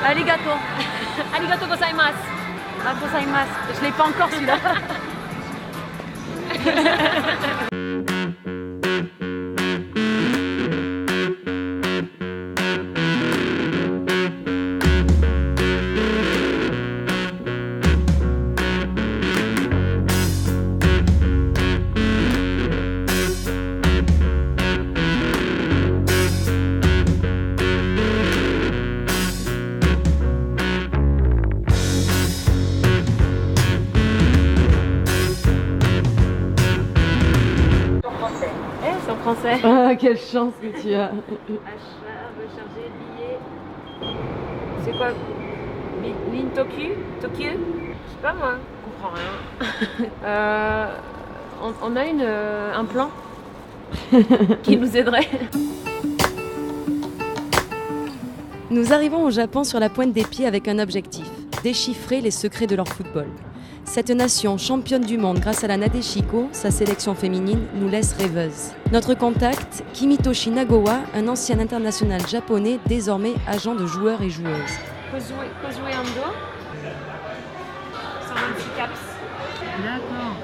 Arigato. Arigato gozaimasu. Ah, gozaimasu. Je l'ai pas encore celui-là. Français. Ah, quelle chance que tu as. Achat, recharger, billet. C'est quoi? Ligne Tokyo? Je sais pas moi. Je comprends rien. On a un plan qui nous aiderait. Nous arrivons au Japon sur la pointe des pieds avec un objectif, déchiffrer les secrets de leur football. Cette nation championne du monde grâce à la Nadeshiko, sa sélection féminine, nous laisse rêveuses. Notre contact, Kimitoshi Nagawa, un ancien international japonais, désormais agent de joueurs et joueuses. Kozue Ando, 126 caps. D'accord.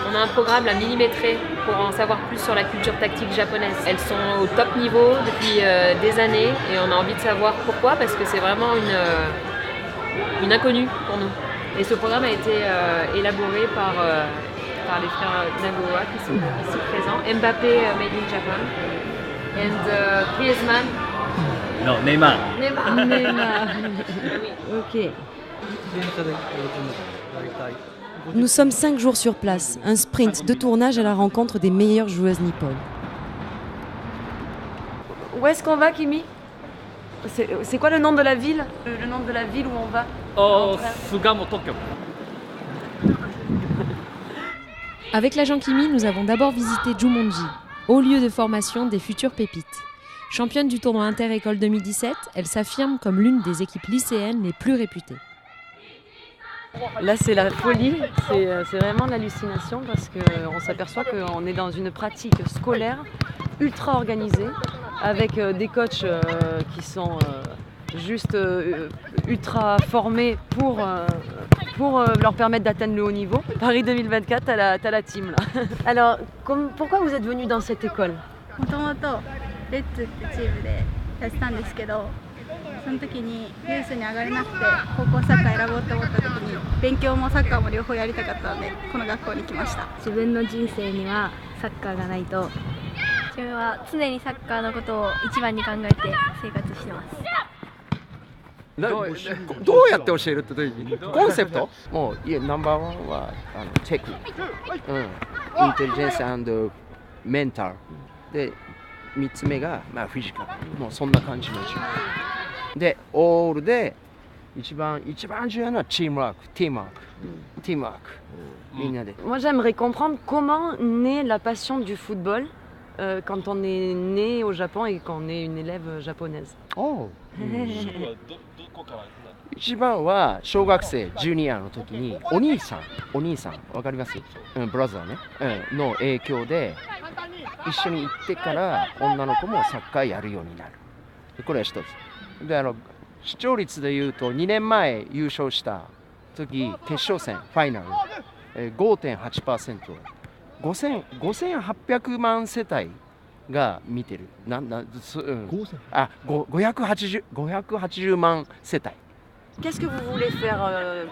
On a un programme à millimétrer pour en savoir plus sur la culture tactique japonaise. Elles sont au top niveau depuis des années et on a envie de savoir pourquoi, parce que c'est vraiment une inconnue pour nous. Et ce programme a été élaboré par les frères Nagawa qui sont ici présents. Mbappé made in Japan and Griezmann. Non, Neymar. Neymar. Ok. Nous sommes 5 jours sur place, un sprint de tournage à la rencontre des meilleures joueuses nippones. Où est-ce qu'on va, Kimi? C'est quoi le nom de la ville? Le nom de la ville où on va? Sugamo Tokyo. Avec l'agent Kimi, nous avons d'abord visité Jumonji, haut lieu de formation des futures pépites. Championne du tournoi Inter-École 2017, elle s'affirme comme l'une des équipes lycéennes les plus réputées. Là, c'est la folie, c'est vraiment l'hallucination parce qu'on s'aperçoit qu'on est dans une pratique scolaire ultra organisée avec des coachs qui sont juste ultra formés pour leur permettre d'atteindre le haut niveau. Paris 2024, t'as la team là. Alors, pourquoi vous êtes venu dans cette école? もともとレッツってチームでやってたんですけど、その時にユースに上がれなくて高校サッカー選ぼうと思った時に勉強もサッカーも両方やりたかったのでこの学校に来ました。自分の人生にはサッカーがないと、自分は常にサッカーのことを一番に考えて生活してます。どうやって教えるってどういうコンセプト？もうナンバーワンはチェック、インテリジェンス&メンタルで、3つ目がフィジカル、もうそんな感じの授業で、オールで一番重要なのはチームワーク、ティームワーク、みんなで。Moi, j'aimerais comprendre comment naît la passion du football quand on est né au Japon et qu'on est une élève japonaise. 一番は小学生ジュニアの時にお兄さんわかります？ブラザーね、の影響で一緒に行ってから女の子もサッカーやるようになる。これは一つで、視聴率でいうと2年前優勝した時決勝戦ファイナル、5.8%、5800万世帯が見てる。580万世帯。Qu'est-ce que vous voulez faire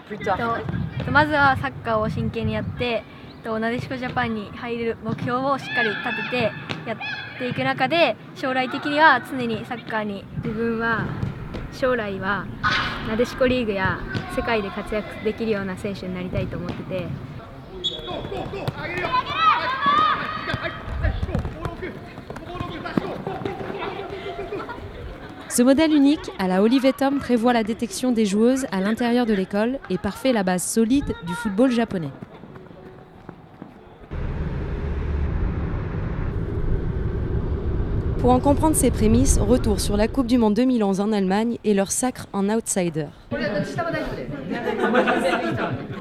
plus tard? まずはサッカーを真剣にやって、なでしこジャパンに入る目標をしっかり立ててやっていく中で、将来的には常にサッカーに、自分は将来はなでしこリーグや世界で活躍できるような選手になりたいと思ってて。Ce modèle unique à la Olivet Tom prévoit la détection des joueuses à l'intérieur de l'école et parfait la base solide du football japonais. Pour en comprendre ses prémices, retour sur la Coupe du Monde 2011 en Allemagne et leur sacre en outsider.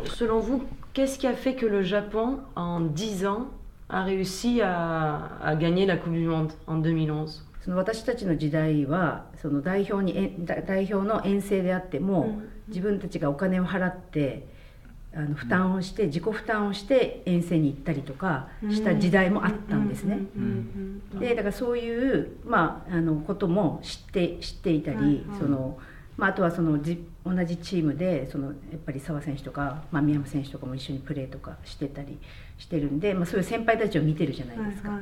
Selon vous, qu'est-ce qui a fait que le Japon, en 10 ans, a réussi à gagner la Coupe du Monde en 2011? その私たちの時代はその代表の遠征であっても、自分たちがお金を払って負担をして自己負担をして遠征に行ったりとかした時代もあったんですね。でだからそういう、ことも知っていたり、あとは同じチームでやっぱり澤選手とか、宮山選手とかも一緒にプレーとかしてたりしてるんで、そういう先輩たちを見てるじゃないですか。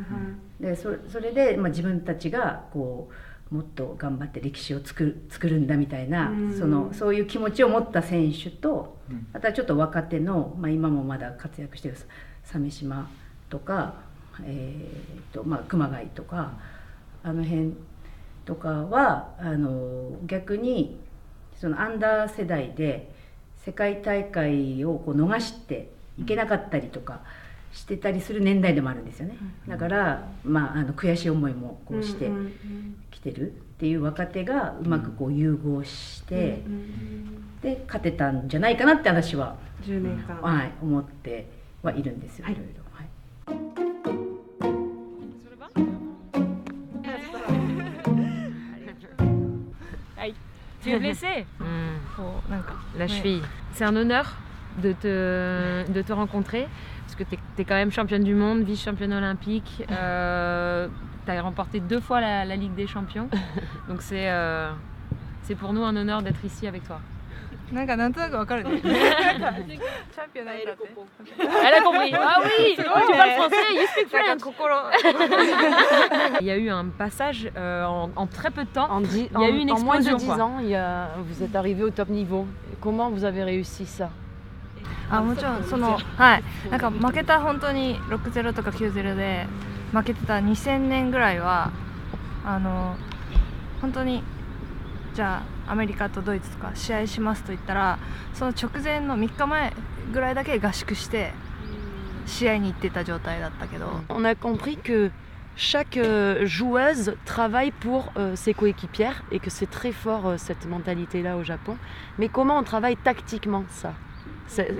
でそれで、自分たちがもっと頑張って歴史を作るんだみたいな、そういう気持ちを持った選手と、あとはちょっと若手の、今もまだ活躍してる鮫島とか、熊谷とかあの辺とかは逆にアンダー世代で世界大会を逃していけなかったりとかしてたりする年代でもあるんですよね。だから、悔しい思いもしてきてるっていう若手がうまく融合して、で勝てたんじゃないかなって私は10年間、思ってはいるんですよ、いろいろ。Tu es blessée La cheville. C'est un honneur de te rencontrer, parce que tu es quand même championne du monde, vice-championne olympique. Tu as remporté 2 fois la Ligue des Champions. Donc c'est pour nous un honneur d'être ici avec toi. Elle a compris. Ah oui, tu parles français, you speak French. Il y a eu un passage en très peu de temps. Il y a eu une explosion. En moins de 10 ans, vous êtes arrivé au top niveau. Comment vous avez réussi ça? もちろんなんか負けた本当に 6-0 とか 9-0 で負けてた2000年ぐらいは本当にじゃあアメリカとドイツとか試合しますと言ったら、その直前の3日前ぐらいだけ合宿して試合に行ってた状態だったけど。On a compris que chaque joueuse travaille pour ses coéquipières et que c'est très fort cette mentalité-là au Japon. Mais comment on travaille tactiquement ça?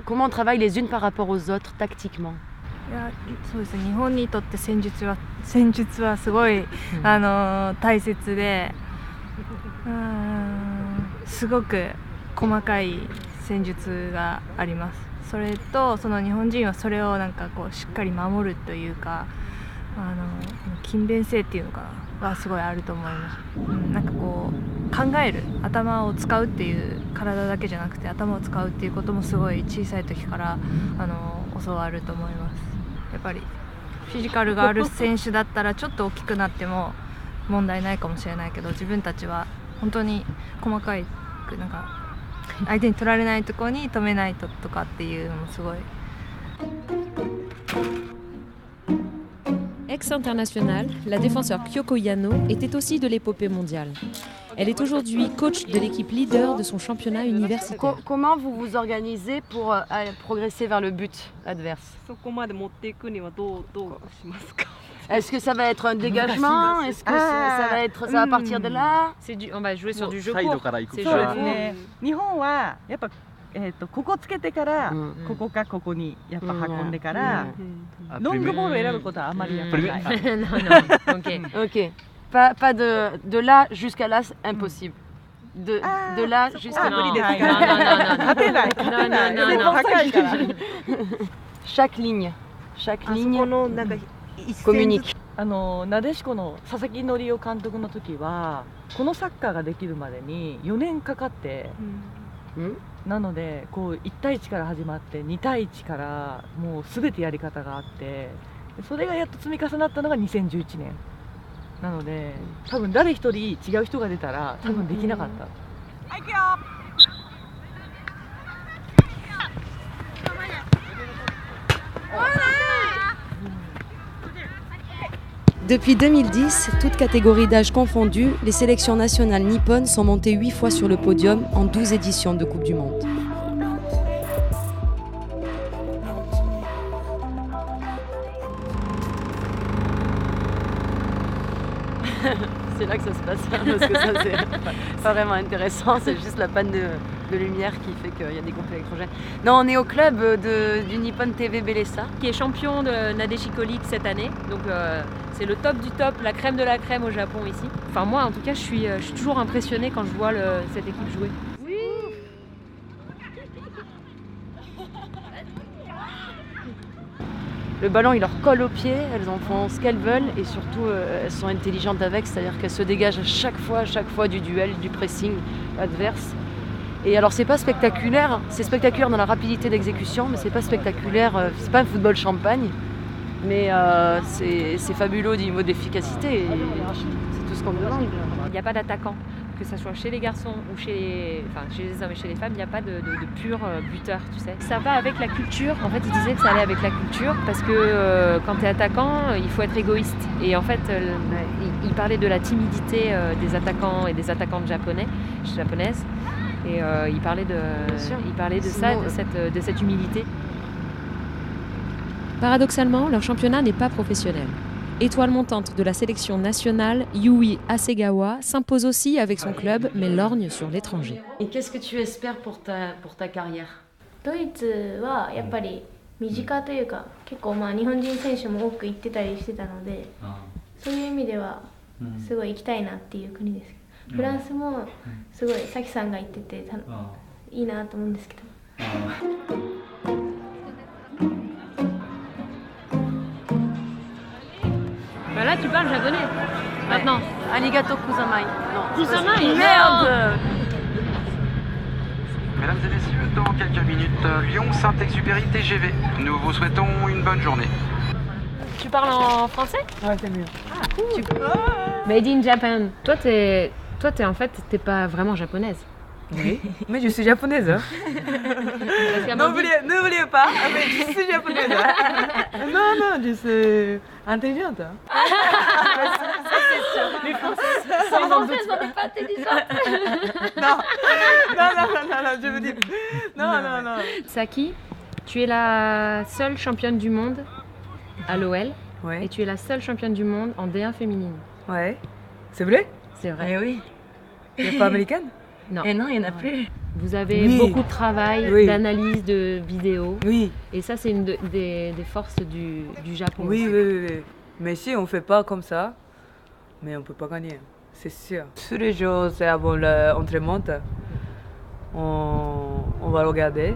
Comment on travaille les unes par rapport aux autres tactiquement? いやそうですね、日本にとって戦術はすごい、大切で、すごく細かい戦術があります。それとその日本人はそれをしっかり守るというか、勤勉性っていうのかなはすごいあると思います。考える、頭を使うっていう、体だけじゃなくて頭を使うっていうこともすごい小さい時から教わると思います。やっぱりフィジカルがある選手だったらちょっと大きくなっても問題ないかもしれないけど、自分たちは本当に細かい相手に取られないところに止めないととかっていうのもすごい。Ex-internationale, la défenseur Kyoko Yano était aussi de l'épopée mondiale. Elle est aujourd'hui coach de l'équipe leader de son championnat universitaire. Comment vous vous organisez pour progresser vers le but adverse? Est-ce que ça va être un dégagement? Est-ce que ça va partir de là? On va jouer sur du jeu court. C'est jeu court. ここつけてからここかここにやっぱ運んでからロングボールを選ぶことはあまりやっぱりない。Ok. Pas de là jusqu'à là, impossible. De là jusqu'à là. Chaque ligne communique. なでしこの佐々木則夫監督の時はこのサッカーができるまでに4年かかって。なので1対1から始まって2対1からもう全てやり方があって、それがやっと積み重なったのが2011年なので、多分誰一人違う人が出たら多分できなかった。はい、行くよ。Depuis 2010, toutes catégories d'âge confondues, les sélections nationales nippones sont montées 8 fois sur le podium en 12 éditions de Coupe du Monde. c'est là que ça se passe, parce que ça c'est pas vraiment intéressant, c'est juste la panne de lumière qui fait qu'il y a des groupes électrogènes. Non, on est au club du Nippon TV Bellessa. Qui est champion de Nadeshiko League cette année, donc c'est le top du top, la crème de la crème au Japon ici. Enfin moi en tout cas je suis toujours impressionnée quand je vois cette équipe jouer. Le ballon, il leur colle aux pieds, elles en font ce qu'elles veulent et surtout elles sont intelligentes avec, c'est-à-dire qu'elles se dégagent à chaque fois du duel, du pressing adverse. Et alors c'est pas spectaculaire, c'est spectaculaire dans la rapidité d'exécution, mais c'est pas spectaculaire, c'est pas un football champagne, mais c'est fabuleux au niveau d'efficacité et c'est tout ce qu'on demande. Il n'y a pas d'attaquant, que ce soit chez les garçons ou chez les hommes et chez les femmes, il n'y a pas de pur buteur, tu sais. Ça va avec la culture, en fait il disait que ça allait avec la culture parce que quand tu es attaquant, il faut être égoïste. Et en fait, il parlait de la timidité des attaquants et des attaquantes japonaises. Et il parlait de ça, de cette humilité. Paradoxalement, leur championnat n'est pas professionnel. Étoile montante de la sélection nationale, Yui Hasegawa s'impose aussi avec son club, mais lorgne sur l'étranger. Et qu'est-ce que tu espères pour ta carrière? ドイツはやっぱり身近というか、結構日本人選手も多く行ってたりしてたので、そういう意味ではすごい行きたいなっていう国です。フランスもすごいさきさんが言ってていいなと思うんですけど。Bah là tu parles japonais maintenant. Arigato Kuzamai. Non. Kuzamai. Merde. Mesdames et messieurs, dans quelques minutes, Lyon-Saint-Exupéry TGV. Nous vous souhaitons une bonne journée. Tu parles en français? Ouais, c'est mieux. Ah cool. Made in Japan. Toi en fait t'es pas vraiment japonaise. Oui, mais je suis japonaise. N'oubliez pas, mais je suis japonaise. Non, je suis intelligente. Ça c'est sûr. Les Françaises, sans Françaises, on n'est pas intelligentes. Non, je veux dire. Non. Saki, tu es la seule championne du monde à l'OL. Ouais. Et tu es la seule championne du monde en D1 féminine. Ouais. C'est vrai? C'est vrai. Eh oui. Il n'y a pas américaine? Non. Et non, il n'y en a plus. Vous avez beaucoup de travail, d'analyse de vidéos. Oui. Et ça, c'est une des forces du Japon. Oui. Mais si on ne fait pas comme ça, mais on ne peut pas gagner. C'est sûr. Tous les jours, c'est avant l'entraînement. On va regarder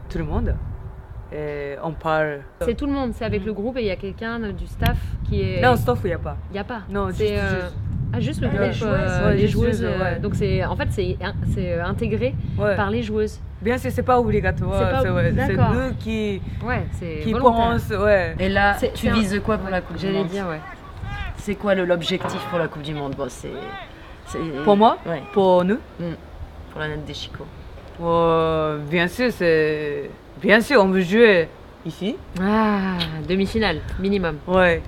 tout le monde. Et on parle. C'est tout le monde, c'est avec le groupe et il y a quelqu'un du staff qui est... Non, staff, il n'y a pas. Il n'y a pas. Non, c'est juste le groupe, les joueuses. Donc en fait, c'est intégré par les joueuses. Bien sûr, c'est pas obligatoire. C'est nous qui pensons. Ouais. Et là, tu vises quoi pour la Coupe du Monde? J'allais dire, ouais. C'est quoi l'objectif pour la Coupe du Monde? Bon, c'est... Pour moi? Ouais. Pour nous? Pour la Nadeshiko. Bien sûr, on veut jouer ici. Ah, demi-finale, minimum. Ouais.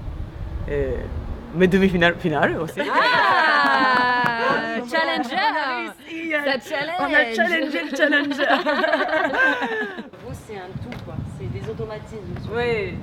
Mais demi-finale, finale aussi. Ah, challenger. Ça challenge. On a challengé le challenger. Vous, c'est un tout, quoi. C'est des automatismes. Oui.